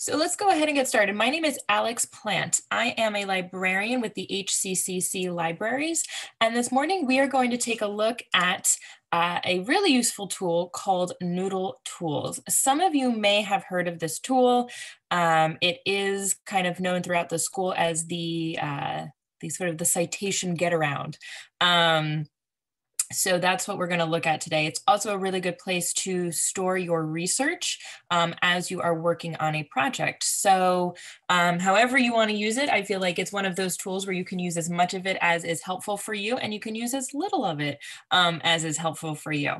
So let's go ahead and get started. My name is Alex Plant. I am a librarian with the HCCC Libraries. And this morning we are going to take a look at a really useful tool called Noodle Tools. Some of you may have heard of this tool. It is kind of known throughout the school as the sort of the citation get around. So that's what we're going to look at today. It's also a really good place to store your research as you are working on a project. So however you want to use it, I feel like it's one of those tools where you can use as much of it as is helpful for you, and you can use as little of it as is helpful for you.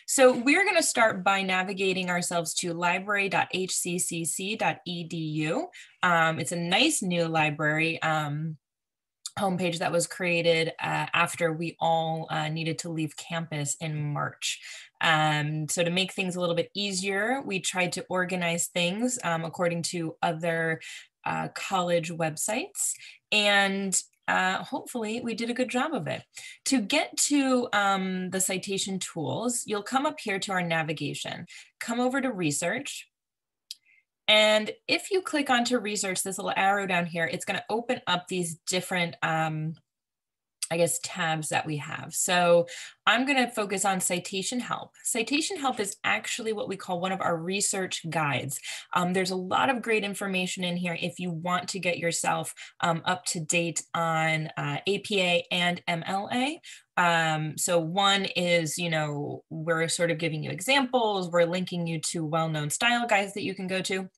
So we're going to start by navigating ourselves to library.hccc.edu. It's a nice new library homepage that was created after we all needed to leave campus in March. So to make things a little bit easier, we tried to organize things according to other college websites, and hopefully we did a good job of it. To get to the citation tools, you'll come up here to our navigation, come over to research. And if you click onto research, this little arrow down here, it's going to open up these different, tabs that we have. So I'm going to focus on Citation Help. Citation Help is actually what we call one of our research guides. There's a lot of great information in here if you want to get yourself up to date on APA and MLA. So one is, we're sort of giving you examples, we're linking you to well-known style guides that you can go to.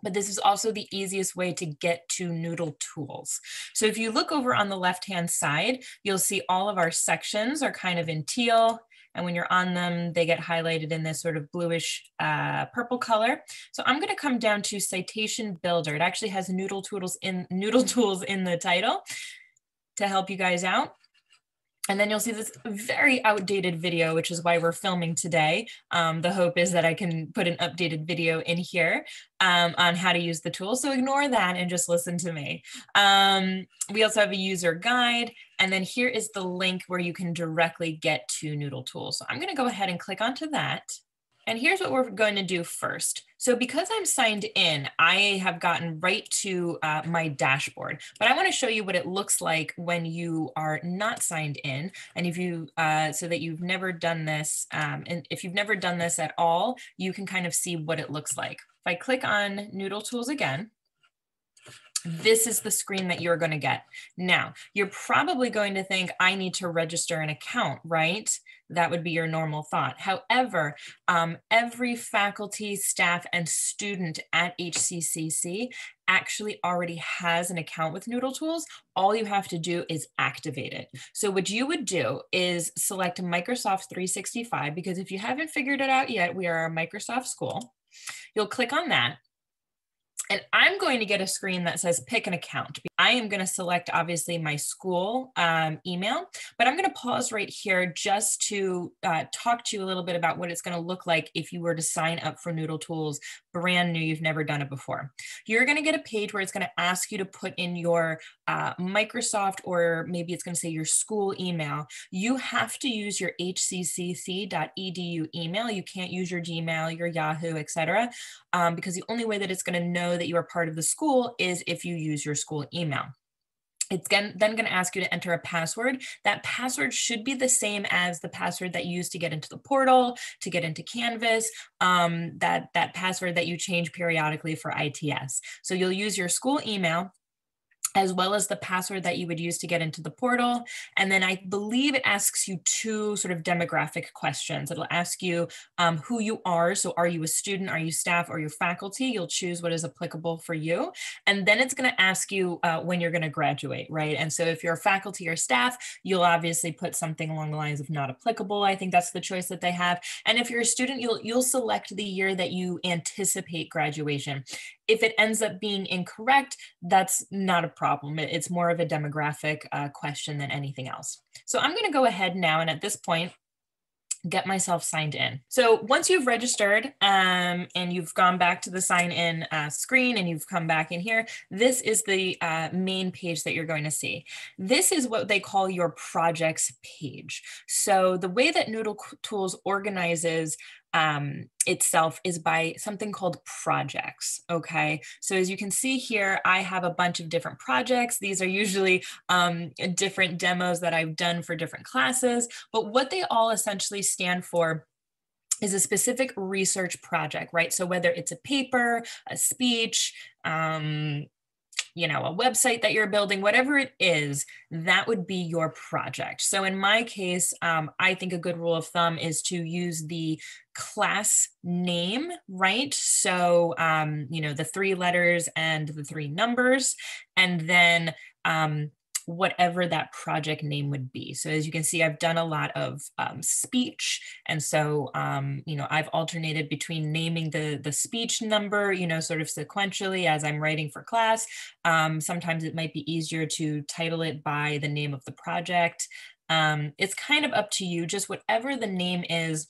But this is also the easiest way to get to Noodle Tools. So if you look over on the left-hand side, you'll see all of our sections are kind of in teal. And when you're on them, they get highlighted in this sort of bluish purple color. So I'm going to come down to Citation Builder. It actually has Noodle Tools in the title to help you guys out. And then you'll see this very outdated video, which is why we're filming today. The hope is that I can put an updated video in here on how to use the tool. So ignore that and just listen to me. We also have a user guide. And then here is the link where you can directly get to Noodle Tools. So I'm going to go ahead and click onto that. And here's what we're going to do first. So because I'm signed in, I have gotten right to my dashboard, but I want to show you what it looks like when you are not signed in. And if you, so that you've never done this, and if you've never done this at all, you can kind of see what it looks like. If I click on Noodle Tools again, this is the screen that you're going to get. Now, you're probably going to think, I need to register an account, right? That would be your normal thought. However, every faculty, staff, and student at HCCC actually already has an account with Noodle Tools. All you have to do is activate it. So what you would do is select Microsoft 365, because if you haven't figured it out yet, we are a Microsoft school. You'll click on that. And I'm going to get a screen that says pick an account. I am going to select, obviously, my school email, but I'm going to pause right here just to talk to you a little bit about what it's going to look like if you were to sign up for Noodle Tools brand new, you've never done it before. You're going to get a page where it's going to ask you to put in your Microsoft, or maybe it's going to say your school email. You have to use your hccc.edu email. You can't use your Gmail, your Yahoo, etc., because the only way that it's going to know that you are part of the school is if you use your school email. It's then going to ask you to enter a password. That password should be the same as the password that you use to get into the portal, to get into Canvas, that password that you change periodically for ITS. So you'll use your school email, as well as the password that you would use to get into the portal. And then I believe it asks you two sort of demographic questions. It'll ask you who you are. So are you a student, are you staff, or your faculty? You'll choose what is applicable for you. And then it's going to ask you when you're going to graduate, right? And so if you're a faculty or staff, you'll obviously put something along the lines of not applicable. I think that's the choice that they have. And if you're a student, you'll select the year that you anticipate graduation. If it ends up being incorrect, that's not a problem. It's more of a demographic question than anything else. So I'm going to go ahead now, and at this point, get myself signed in. So once you've registered and you've gone back to the sign in screen and you've come back in here, this is the main page that you're going to see. This is what they call your projects page. So the way that Noodle Tools organizes itself is by something called projects, okay? So as you can see here, I have a bunch of different projects. These are usually different demos that I've done for different classes, but what they all essentially stand for is a specific research project, right? So whether it's a paper, a speech, a website that you're building, whatever it is, that would be your project. So in my case, I think a good rule of thumb is to use the class name, right? So, the 3 letters and the 3 numbers, and then whatever that project name would be. So as you can see, I've done a lot of speech. And so, I've alternated between naming the speech number, sort of sequentially as I'm writing for class. Sometimes it might be easier to title it by the name of the project. It's kind of up to you, just whatever the name is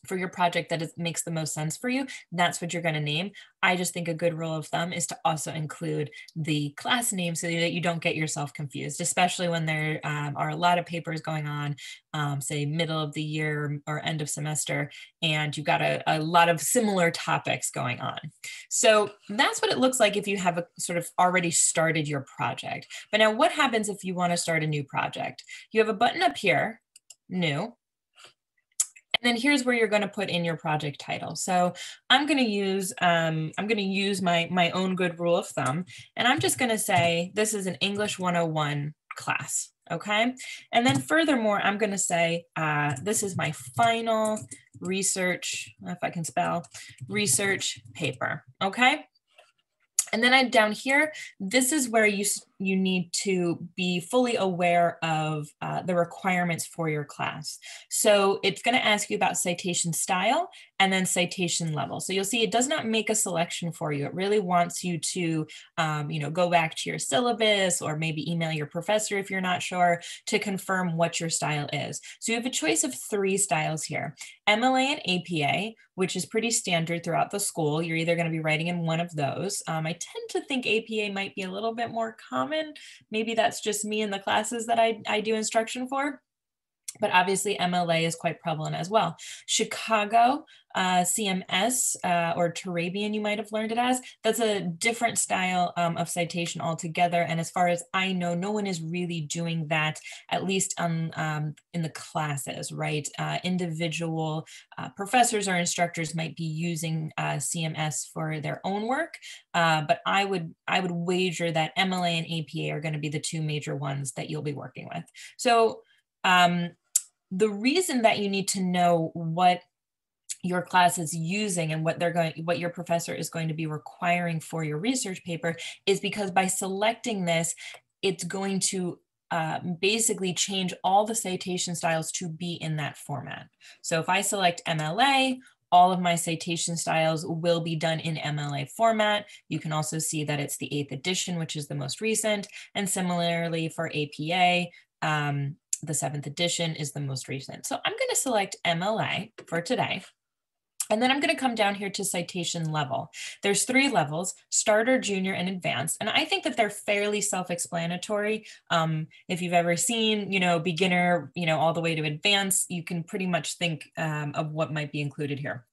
for your project that makes the most sense for you, that's what you're going to name. I just think a good rule of thumb is to also include the class name so that you don't get yourself confused, especially when there are a lot of papers going on, say middle of the year or end of semester, and you've got a lot of similar topics going on. So that's what it looks like if you have a sort of already started your project. But now what happens if you want to start a new project? You have a button up here, new. And then here's where you're going to put in your project title. So I'm going to use my own good rule of thumb, and I'm just going to say this is an English 101 class. Okay. And then furthermore, I'm going to say this is my final research, if I can spell, research paper. Okay. And then down here, this is where you need to be fully aware of the requirements for your class. So it's going to ask you about citation style and then citation level. So you'll see it does not make a selection for you. It really wants you to, go back to your syllabus or maybe email your professor if you're not sure to confirm what your style is. So you have a choice of 3 styles here, MLA and APA, which is pretty standard throughout the school. You're either going to be writing in one of those. I tend to think APA might be a little bit more common. Maybe that's just me in the classes that I do instruction for. But obviously MLA is quite prevalent as well. Chicago, CMS, or Turabian, you might have learned it as, that's a different style of citation altogether. And as far as I know, no one is really doing that, at least in the classes, right? Individual professors or instructors might be using CMS for their own work, but I would wager that MLA and APA are going to be the 2 major ones that you'll be working with. So the reason that you need to know what your class is using and what your professor is going to be requiring for your research paper is because by selecting this, it's going to basically change all the citation styles to be in that format. So if I select MLA, all of my citation styles will be done in MLA format. You can also see that it's the 8th edition, which is the most recent. And similarly for APA, the 7th edition is the most recent. So I'm going to select MLA for today. And then I'm going to come down here to citation level. There's 3 levels, starter, junior, and advanced. And I think that they're fairly self-explanatory. If you've ever seen, beginner, all the way to advanced, you can pretty much think of what might be included here.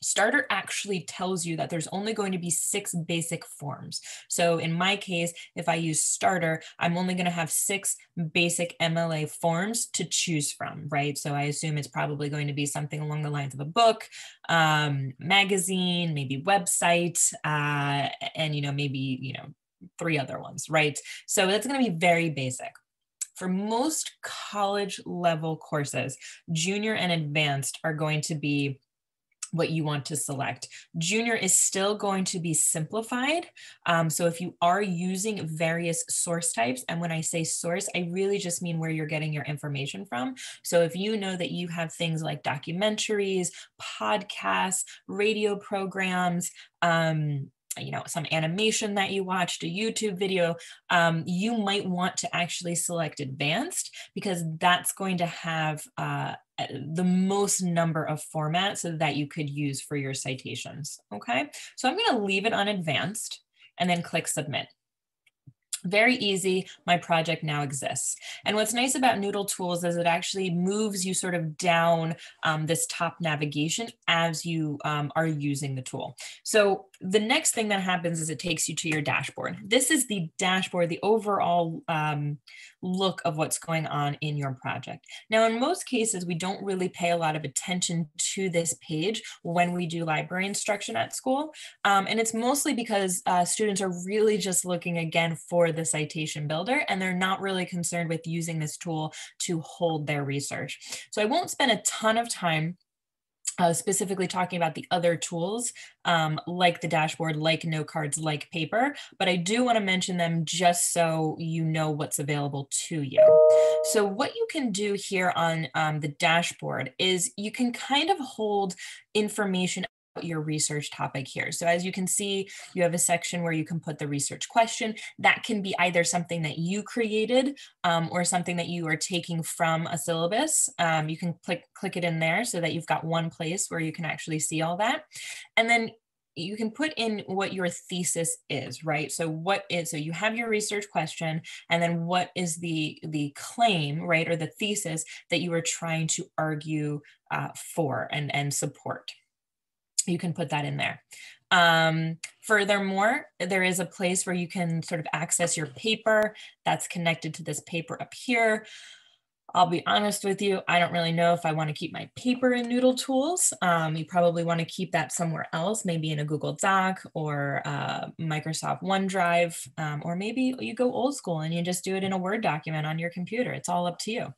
Starter actually tells you that there's only going to be 6 basic forms. So in my case, if I use starter, I'm only going to have 6 basic MLA forms to choose from, right? So I assume it's probably going to be something along the lines of a book, magazine, maybe website, and, maybe, 3 other ones, right? So that's going to be very basic. For most college level courses, junior and advanced are going to be what you want to select. Junior is still going to be simplified. So if you are using various source types, and when I say source, I really just mean where you're getting your information from. So if you know that you have things like documentaries, podcasts, radio programs, some animation that you watched, a YouTube video, you might want to actually select advanced because that's going to have the most number of formats that you could use for your citations. Okay, so I'm going to leave it on advanced and then click submit. Very easy, my project now exists. And what's nice about Noodle Tools is it actually moves you sort of down this top navigation as you are using the tool. So the next thing that happens is it takes you to your dashboard. This is the dashboard, the overall look of what's going on in your project. Now, in most cases, we don't really pay a lot of attention to this page when we do library instruction at school. And it's mostly because students are really just looking again for the citation builder, and they're not really concerned with using this tool to hold their research. So I won't spend a ton of time specifically talking about the other tools like the dashboard, like Notecards, like paper, but I do want to mention them just so you know what's available to you. So what you can do here on the dashboard is you can kind of hold information about your research topic here. So as you can see, you have a section where you can put the research question. That can be either something that you created or something that you are taking from a syllabus. You can click it in there so that you've got one place where you can actually see all that. And then you can put in what your thesis is, right? So so you have your research question, and then what is the claim, right? Or the thesis that you are trying to argue for and support. You can put that in there. Furthermore, there is a place where you can sort of access your paper that's connected to this paper up here. I'll be honest with you, I don't really know if I want to keep my paper in Noodle Tools. You probably want to keep that somewhere else, maybe in a Google Doc or Microsoft OneDrive, or maybe you go old school and you just do it in a Word document on your computer. It's all up to you.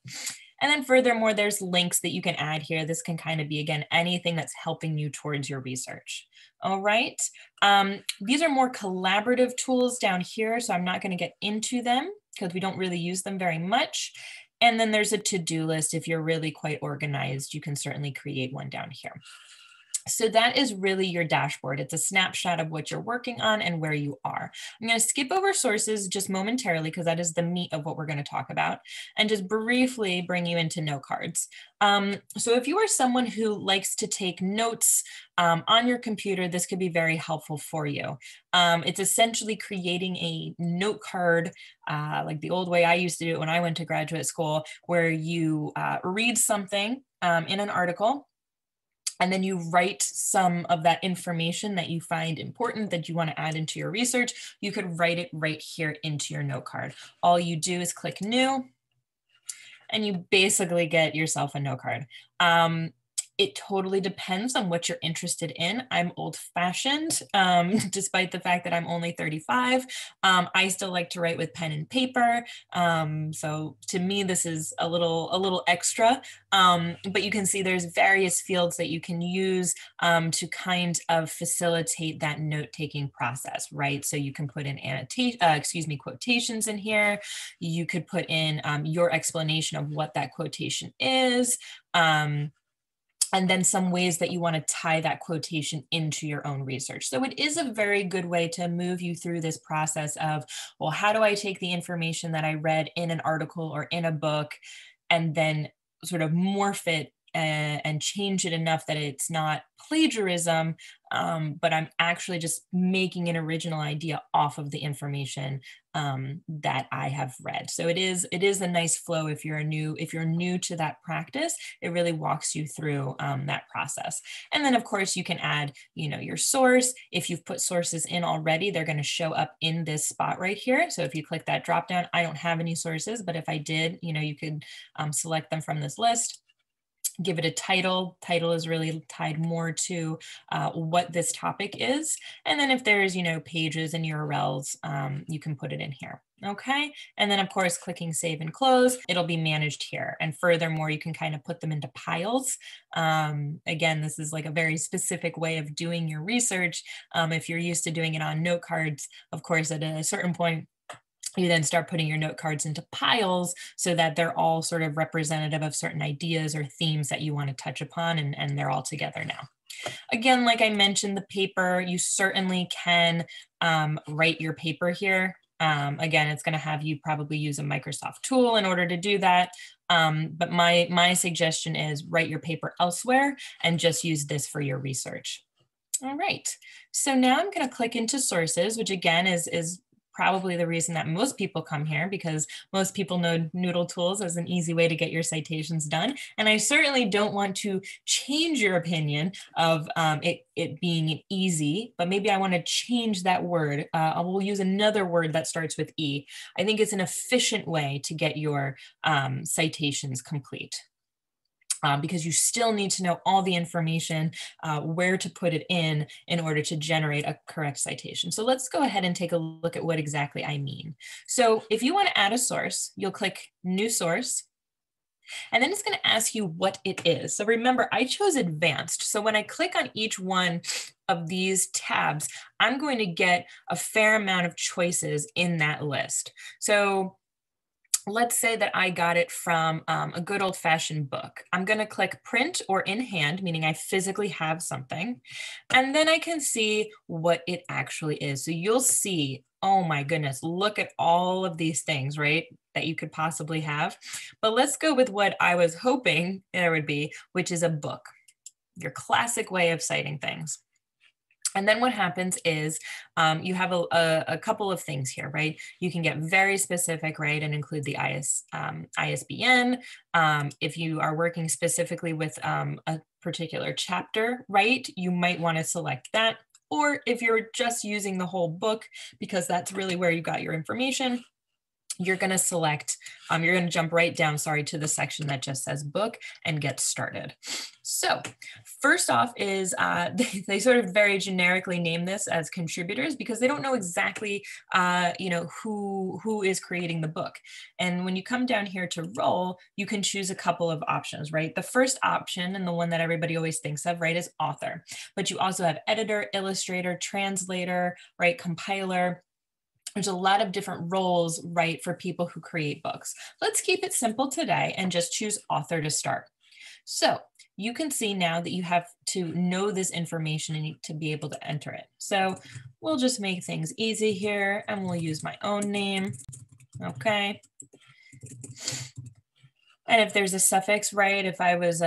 And then furthermore, there's links that you can add here. This can kind of be, again, anything that's helping you towards your research. All right. These are more collaborative tools down here, so I'm not going to get into them because we don't really use them very much. And then there's a to-do list. If you're really quite organized, you can certainly create one down here. So that is really your dashboard. It's a snapshot of what you're working on and where you are. I'm going to skip over sources just momentarily because that is the meat of what we're going to talk about, and just briefly bring you into Notecards. So if you are someone who likes to take notes on your computer, this could be very helpful for you. It's essentially creating a note card like the old way I used to do it when I went to graduate school, where you read something in an article, and then you write some of that information that you find important that you want to add into your research. You could write it right here into your note card. All you do is click new, and you basically get yourself a note card. It totally depends on what you're interested in. I'm old-fashioned, despite the fact that I'm only 35. I still like to write with pen and paper. So to me, this is a little extra. But you can see there's various fields that you can use to kind of facilitate that note-taking process, right? So you can put in quotations in here. You could put in your explanation of what that quotation is. And then some ways that you want to tie that quotation into your own research. So it is a very good way to move you through this process of, well, how do I take the information that I read in an article or in a book and then sort of morph it and change it enough that it's not plagiarism, but I'm actually just making an original idea off of the information that I have read. So it is a nice flow if you're new to that practice. It really walks you through that process. And then of course you can add, your source. If you've put sources in already, they're going to show up in this spot right here. So if you click that drop down, I don't have any sources, but if I did, you could select them from this list. Give it a title. Title is really tied more to what this topic is. And then if there's, pages and URLs, you can put it in here. Okay. And then of course, clicking save and close, it'll be managed here. And furthermore, you can kind of put them into piles. Again, this is like a very specific way of doing your research. If you're used to doing it on note cards, of course, at a certain point, you then start putting your note cards into piles so that they're all sort of representative of certain ideas or themes that you want to touch upon, and they're all together now. Again, like I mentioned, the paper, you certainly can write your paper here. Again, it's going to have you probably use a Microsoft tool in order to do that. But my suggestion is write your paper elsewhere and just use this for your research. All right, so now I'm going to click into sources, which again is probably the reason that most people come here, because most people know Noodle Tools as an easy way to get your citations done. And I certainly don't want to change your opinion of it being easy, but maybe I want to change that word. I will use another word that starts with E. I think it's an efficient way to get your citations complete. Because you still need to know all the information, where to put it in order to generate a correct citation. So let's go ahead and take a look at what exactly I mean. So if you want to add a source, you'll click New Source, and then it's going to ask you what it is. So remember, I chose advanced. So when I click on each one of these tabs, I'm going to get a fair amount of choices in that list. So let's say that I got it from a good old fashioned book. I'm going to click print or in hand, meaning I physically have something. And then I can see what it actually is. So you'll see, oh my goodness, look at all of these things, right, that you could possibly have. But let's go with what I was hoping there would be, which is a book, your classic way of citing things. And then what happens is you have a couple of things here, right? You can get very specific, right, and include the ISBN. If you are working specifically with a particular chapter, right, you might want to select that. Or if you're just using the whole book, because that's really where you got your information, you're going to select, you're going to jump right down, to the section that just says book and get started. So first off is they sort of very generically name this as contributors because they don't know exactly, who is creating the book. And when you come down here to role, you can choose a couple of options, right? The first option, and the one that everybody always thinks of, right, is author. But you also have editor, illustrator, translator, right, compiler. There's a lot of different roles, right, for people who create books. Let's keep it simple today and just choose author to start. So you can see now that you have to know this information and to be able to enter it. So we'll just make things easy here and we'll use my own name. Okay. And if there's a suffix, right, if I was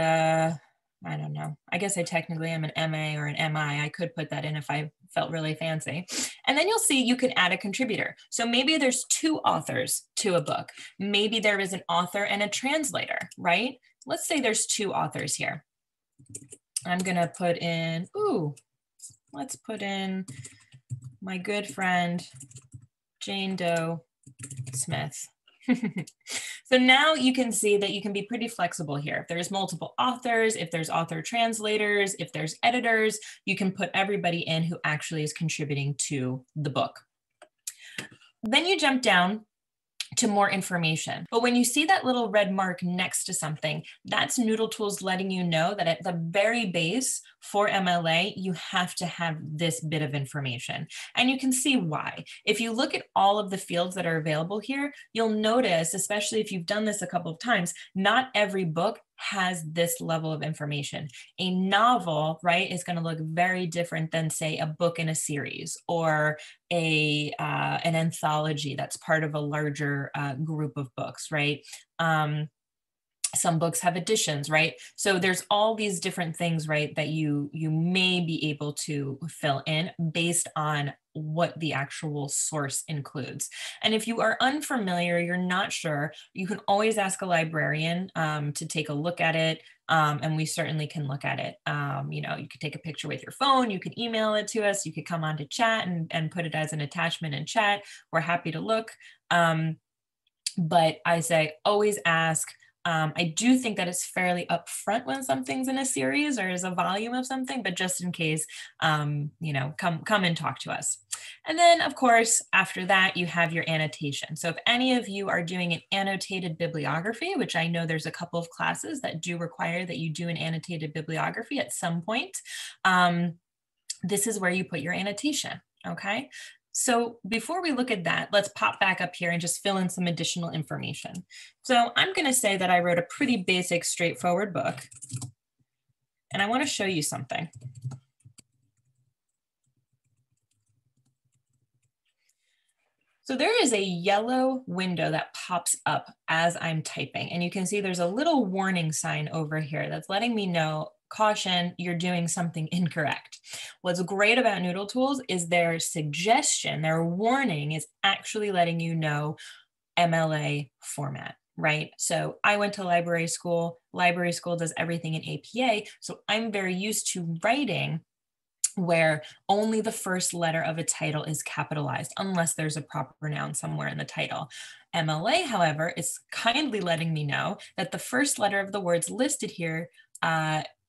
I don't know, I guess I technically am an MA or an MI. I could put that in if I felt really fancy. And then you'll see you can add a contributor. So maybe there's two authors to a book. Maybe there is an author and a translator, right? Let's say there's two authors here. I'm gonna put in, let's put in my good friend, Jane Doe Smith. So now you can see that you can be pretty flexible here. If there's multiple authors, if there's author translators, if there's editors, you can put everybody in who actually is contributing to the book. Then you jump down to more information. But when you see that little red mark next to something, that's Noodle Tools letting you know that at the very base for MLA, you have to have this bit of information. And you can see why. If you look at all of the fields that are available here, you'll notice, especially if you've done this a couple of times, not every book has this level of information. A novel, right, is going to look very different than, say, a book in a series or an anthology that's part of a larger group of books, right? Some books have editions, right? So there's all these different things, right, that you may be able to fill in based on what the actual source includes. And if you are unfamiliar, you're not sure, you can always ask a librarian to take a look at it. And we certainly can look at it. You could take a picture with your phone, you could email it to us, you could come on to chat and put it as an attachment in chat. We're happy to look. But I say always ask. I do think that it's fairly upfront when something's in a series or is a volume of something, but just in case, come and talk to us. And then, of course, after that, you have your annotation. So if any of you are doing an annotated bibliography, which I know there's a couple of classes that do require that you do an annotated bibliography at some point, this is where you put your annotation, okay? So before we look at that, let's pop back up here and just fill in some additional information. So I'm going to say that I wrote a pretty basic, straightforward book, and I want to show you something. So there is a yellow window that pops up as I'm typing, and you can see there's a little warning sign over here that's letting me know caution, you're doing something incorrect. What's great about Noodle Tools is their suggestion, their warning is actually letting you know MLA format, right? So I went to library school. Library school does everything in APA. So I'm very used to writing where only the first letter of a title is capitalized unless there's a proper noun somewhere in the title. MLA, however, is kindly letting me know that the first letter of the words listed here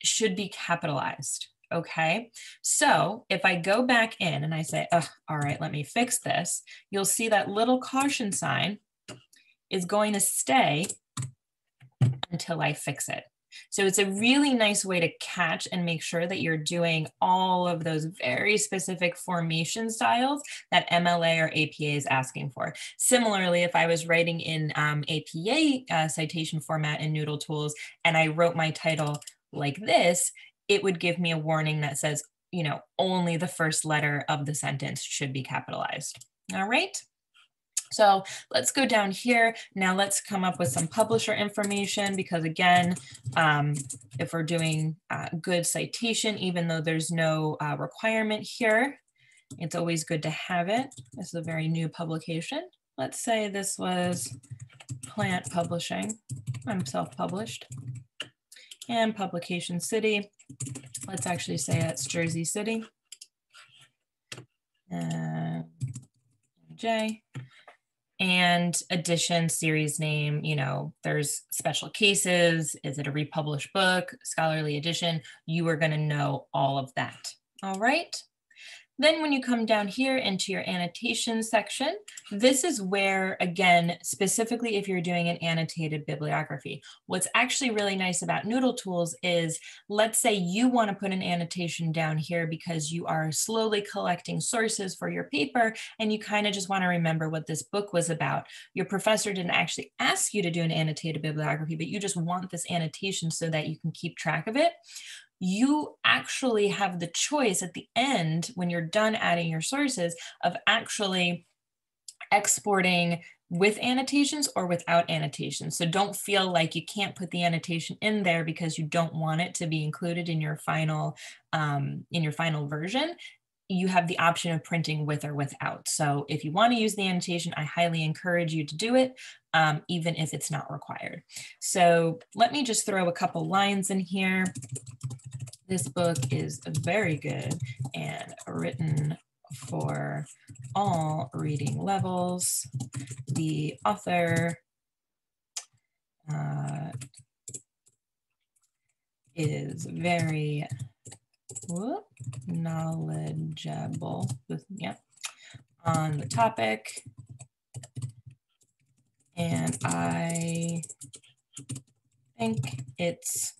should be capitalized. Okay, so if I go back in and I say, oh, all right, let me fix this, you'll see that little caution sign is going to stay until I fix it. So it's a really nice way to catch and make sure that you're doing all of those very specific formation styles that MLA or APA is asking for. Similarly, if I was writing in APA citation format in Noodle Tools and I wrote my title like this, it would give me a warning that says, you know, only the first letter of the sentence should be capitalized. All right. So let's go down here. Now let's come up with some publisher information because again, if we're doing good citation, even though there's no requirement here, it's always good to have it. This is a very new publication. Let's say this was Plant Publishing. I'm self-published. And publication city. Let's actually say it's Jersey City. J. And edition, series name, you know, there's special cases. Is it a republished book, scholarly edition? You are going to know all of that. All right. Then when you come down here into your annotation section, this is where, again, specifically if you're doing an annotated bibliography, what's actually really nice about Noodle Tools is, let's say you want to put an annotation down here because you are slowly collecting sources for your paper and you kind of just want to remember what this book was about. Your professor didn't actually ask you to do an annotated bibliography, but you just want this annotation so that you can keep track of it. You actually have the choice at the end, when you're done adding your sources, of actually exporting with annotations or without annotations. So don't feel like you can't put the annotation in there because you don't want it to be included in your final version. You have the option of printing with or without. So if you want to use the annotation, I highly encourage you to do it, even if it's not required. So let me just throw a couple lines in here. This book is very good and written for all reading levels. The author is very knowledgeable on the topic, and I think it's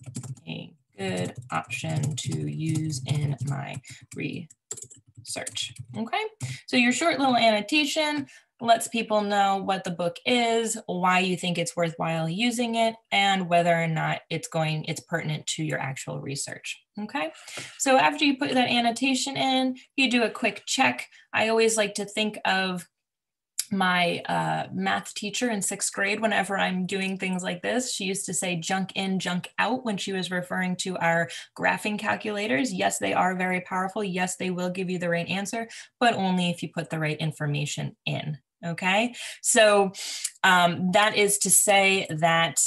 a good option to use in my research. Okay, so your short little annotation lets people know what the book is, why you think it's worthwhile using it, and whether or not it's pertinent to your actual research. Okay, so after you put that annotation in, you do a quick check. I always like to think of my math teacher in 6th grade whenever I'm doing things like this. She used to say junk in, junk out when she was referring to our graphing calculators. Yes, they are very powerful. Yes, they will give you the right answer, but only if you put the right information in. Okay, so that is to say that,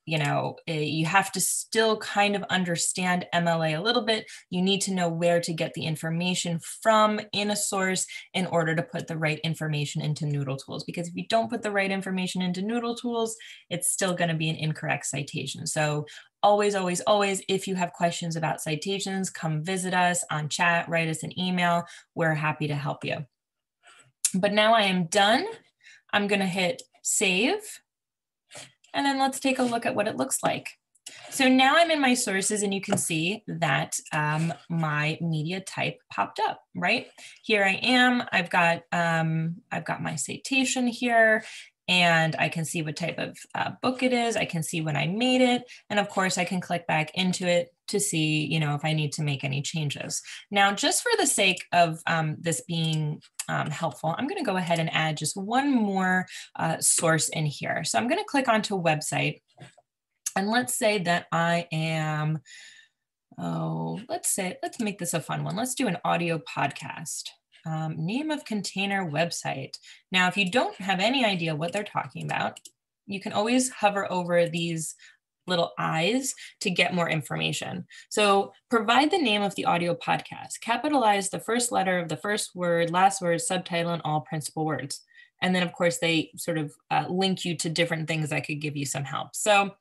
you have to still kind of understand MLA a little bit. You need to know where to get the information from in a source in order to put the right information into Noodle Tools. Because if you don't put the right information into Noodle Tools, it's still going to be an incorrect citation. So always, always, always, if you have questions about citations, come visit us on chat, write us an email. We're happy to help you. But now I am done. I'm going to hit save. And then let's take a look at what it looks like. So now I'm in my sources and you can see that my media type popped up, right? Here I am. I've got my citation here. And I can see what type of book it is. I can see when I made it. And of course, I can click back into it to see, if I need to make any changes. Now, just for the sake of this being helpful, I'm going to go ahead and add just one more source in here. So I'm going to click onto website. And let's say that I am oh, let's make this a fun one. Let's do an audio podcast. Name of container website. Now, if you don't have any idea what they're talking about, you can always hover over these little eyes to get more information. So provide the name of the audio podcast, capitalize the first letter of the first word, last word, subtitle, and all principal words. And then of course they sort of link you to different things that could give you some help. So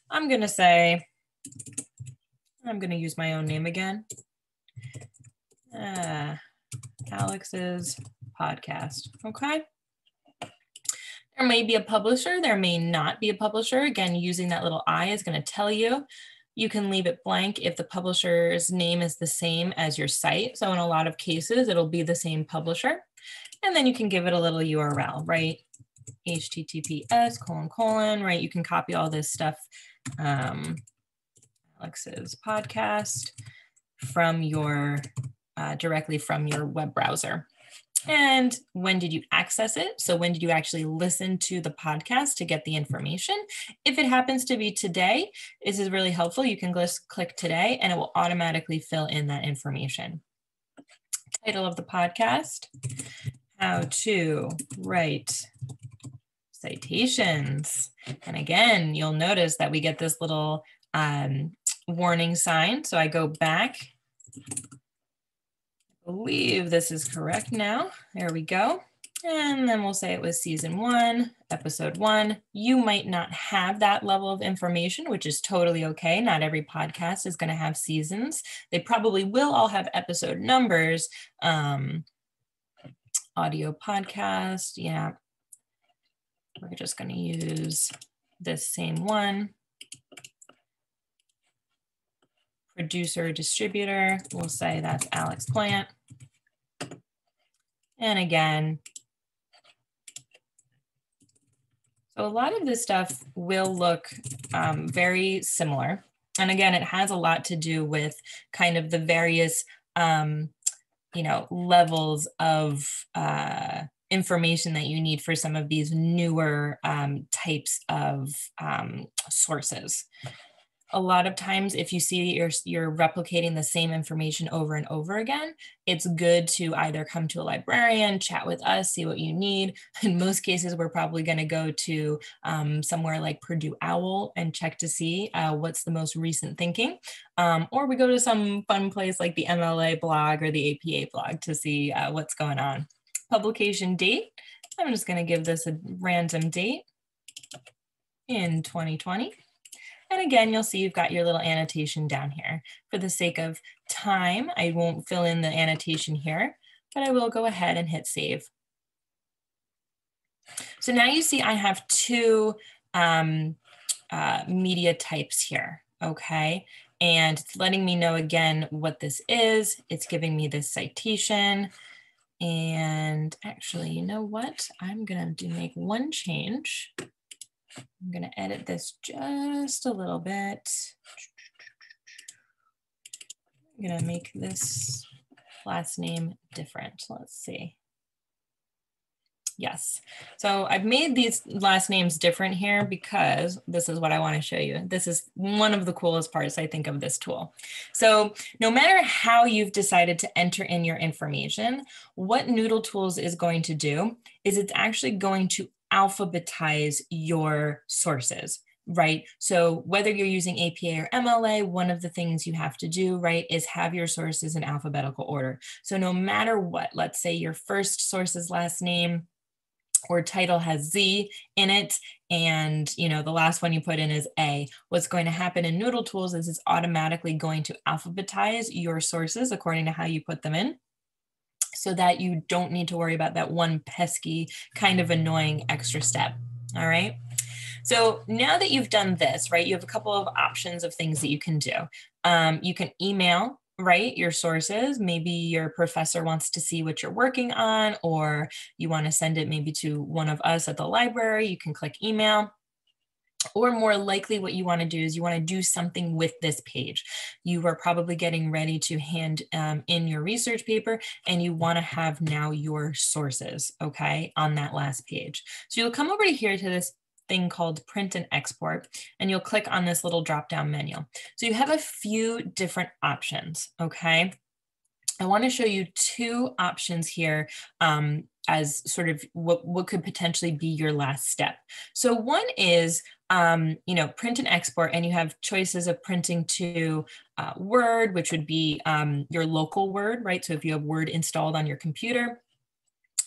I'm gonna say, I'm gonna use my own name again. Alex's podcast, okay? There may be a publisher, there may not be a publisher. Again, using that little I is going to tell you. You can leave it blank if the publisher's name is the same as your site. So in a lot of cases, it'll be the same publisher. And then you can give it a little URL, right? HTTPS : right? You can copy all this stuff, Alex's podcast, from your, directly from your web browser. And when did you access it? So when did you actually listen to the podcast to get the information? If it happens to be today, this is really helpful. You can just click today and it will automatically fill in that information. Title of the podcast: How to Write Citations. And again, you'll notice that we get this little warning sign. So I go back. I believe this is correct now. There we go. And then we'll say it was season 1, episode 1. You might not have that level of information, which is totally okay. Not every podcast is going to have seasons. They probably will all have episode numbers. Audio podcast, yeah. We're just going to use this same one. Producer, distributor, we'll say that's Alex Plant. And again, so a lot of this stuff will look very similar. And again, it has a lot to do with kind of the various, levels of information that you need for some of these newer types of sources. A lot of times, if you see you're replicating the same information over and over again, it's good to either come to a librarian, chat with us, see what you need. In most cases, we're probably going to go to somewhere like Purdue OWL and check to see what's the most recent thinking. Or we go to some fun place like the MLA blog or the APA blog to see what's going on. Publication date, I'm just going to give this a random date in 2020. And again, you'll see you've got your little annotation down here. For the sake of time, I won't fill in the annotation here, but I will go ahead and hit save. So now you see I have two media types here, okay? And it's letting me know again what this is. It's giving me this citation. And actually, you know what? I'm gonna make one change. I'm going to edit this just a little bit. I'm going to make this last name different. Let's see. Yes. So I've made these last names different here because this is what I want to show you. This is one of the coolest parts, I think, of this tool. So no matter how you've decided to enter in your information, what Noodle Tools is going to do is it's actually going to alphabetize your sources, right? So whether you're using APA or MLA, one of the things you have to do, right, is have your sources in alphabetical order. So no matter what, let's say your first source's last name or title has Z in it, and the last one you put in is A. What's going to happen in Noodle Tools is it's automatically going to alphabetize your sources according to how you put them in, so that you don't need to worry about that one pesky, kind of annoying extra step, all right? So now that you've done this, right, you have a couple of options of things that you can do. You can email, right, your sources. Maybe your professor wants to see what you're working on, or you want to send it maybe to one of us at the library. You can click email. Or more likely what you want to do is you want to do something with this page. You are probably getting ready to hand in your research paper, and you want to have now your sources, okay, on that last page. So you'll come over to here to this thing called print and export, and you'll click on this little drop-down menu. So you have a few different options, okay? I want to show you two options here as sort of what could potentially be your last step. So one is, print and export, and you have choices of printing to Word, which would be your local Word, right? So if you have Word installed on your computer.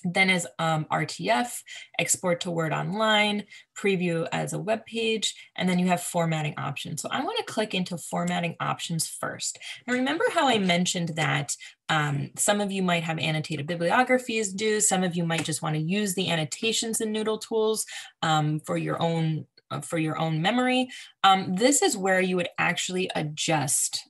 Then is RTF, export to Word Online, preview as a web page, and then you have formatting options. So I want to click into formatting options first. And remember how I mentioned that some of you might have annotated bibliographies due, some of you might just want to use the annotations in Noodle Tools for your own memory. This is where you would actually adjust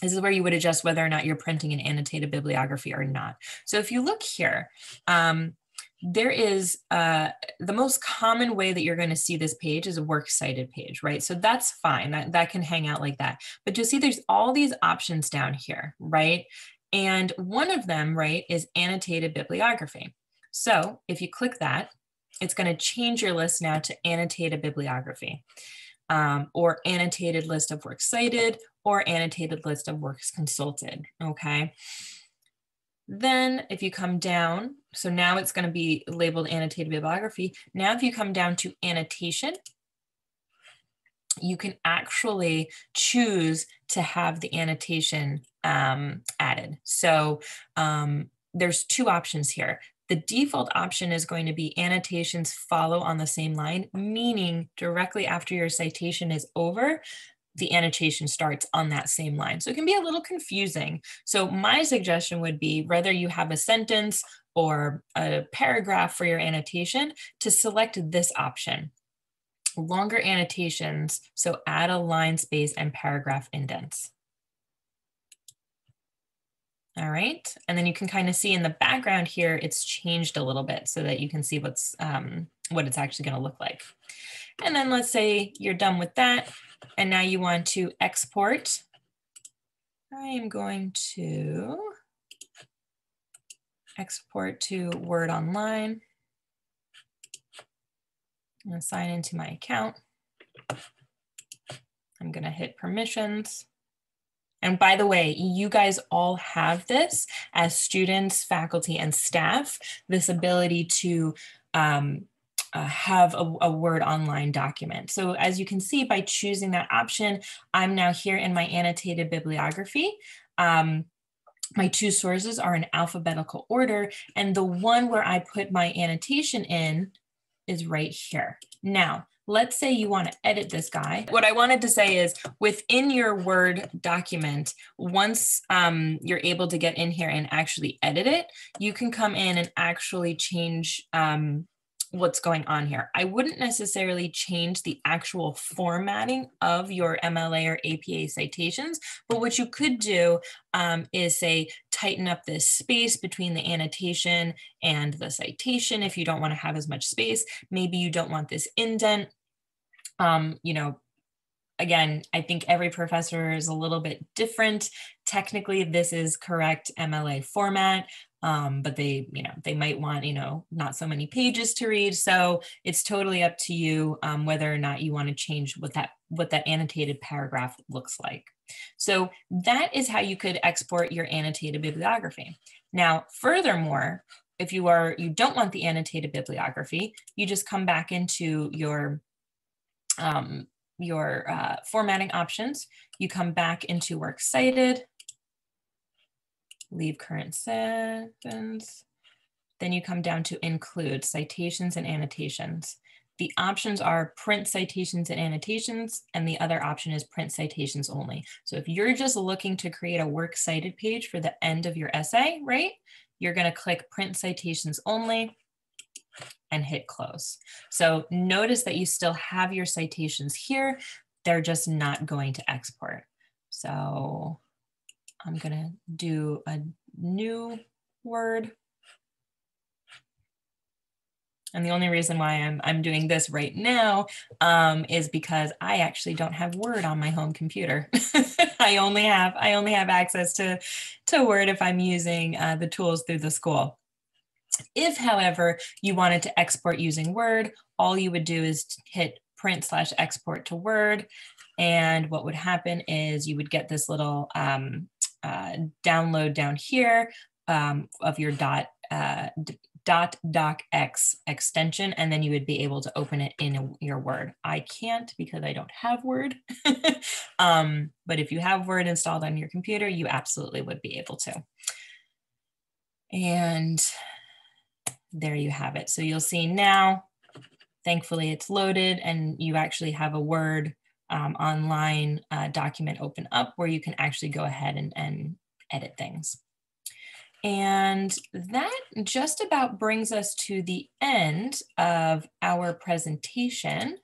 this is where you would adjust whether or not you're printing an annotated bibliography or not. So if you look here, there is the most common way that you're going to see this page is a works cited page, right? So that's fine. That can hang out like that. But you'll see there's all these options down here, right? And one of them, right, is annotated bibliography. So if you click that, it's going to change your list now to annotated bibliography. Or annotated list of works cited, or annotated list of works consulted, okay? Then if you come down, so now it's going to be labeled annotated bibliography. Now if you come down to annotation, you can actually choose to have the annotation added. So there's two options here. The default option is going to be annotations follow on the same line, meaning directly after your citation is over, the annotation starts on that same line. So it can be a little confusing. So my suggestion would be whether you have a sentence or a paragraph for your annotation, to select this option, longer annotations. So add a line space and paragraph indents. All right, and then you can kind of see in the background here, it's changed a little bit so that you can see what it's actually going to look like. And then let's say you're done with that, and now you want to export. I am going to export to Word Online. I'm going to sign into my account. I'm going to hit permissions. And by the way, you guys all have this as students, faculty, and staff, this ability to have a Word Online document. So as you can see, by choosing that option, I'm now here in my annotated bibliography. My two sources are in alphabetical order, and the one where I put my annotation in is right here. Now, let's say you want to edit this guy. What I wanted to say is within your Word document, once you're able to get in here and actually edit it, you can come in and actually change what's going on here. I wouldn't necessarily change the actual formatting of your MLA or APA citations, but what you could do is say, tighten up this space between the annotation and the citation if you don't want to have as much space. Maybe you don't want this indent. Again, I think every professor is a little bit different. Technically, this is correct MLA format, but they might want, not so many pages to read. So it's totally up to you whether or not you want to change what that annotated paragraph looks like. So that is how you could export your annotated bibliography. Now, furthermore, if you don't want the annotated bibliography, you just come back into your formatting options. You come back into works cited, leave current sentence. Then you come down to include citations and annotations. The options are print citations and annotations, and the other option is print citations only. So if you're just looking to create a works cited page for the end of your essay, right? You're going to click print citations only and hit close. So notice that you still have your citations here. They're just not going to export. So I'm going to do a new Word. And the only reason why I'm doing this right now is because I actually don't have Word on my home computer. I only have access to Word if I'm using the tools through the school. If, however, you wanted to export using Word, all you would do is hit print/export to Word. And what would happen is you would get this little download down here of your .docx extension, and then you would be able to open it in your Word. I can't because I don't have Word, but if you have Word installed on your computer, you absolutely would be able to. And there you have it. So you'll see now, thankfully it's loaded and you actually have a Word online document open up where you can actually go ahead and edit things. And that just about brings us to the end of our presentation.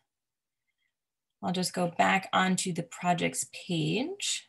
I'll just go back onto the projects page.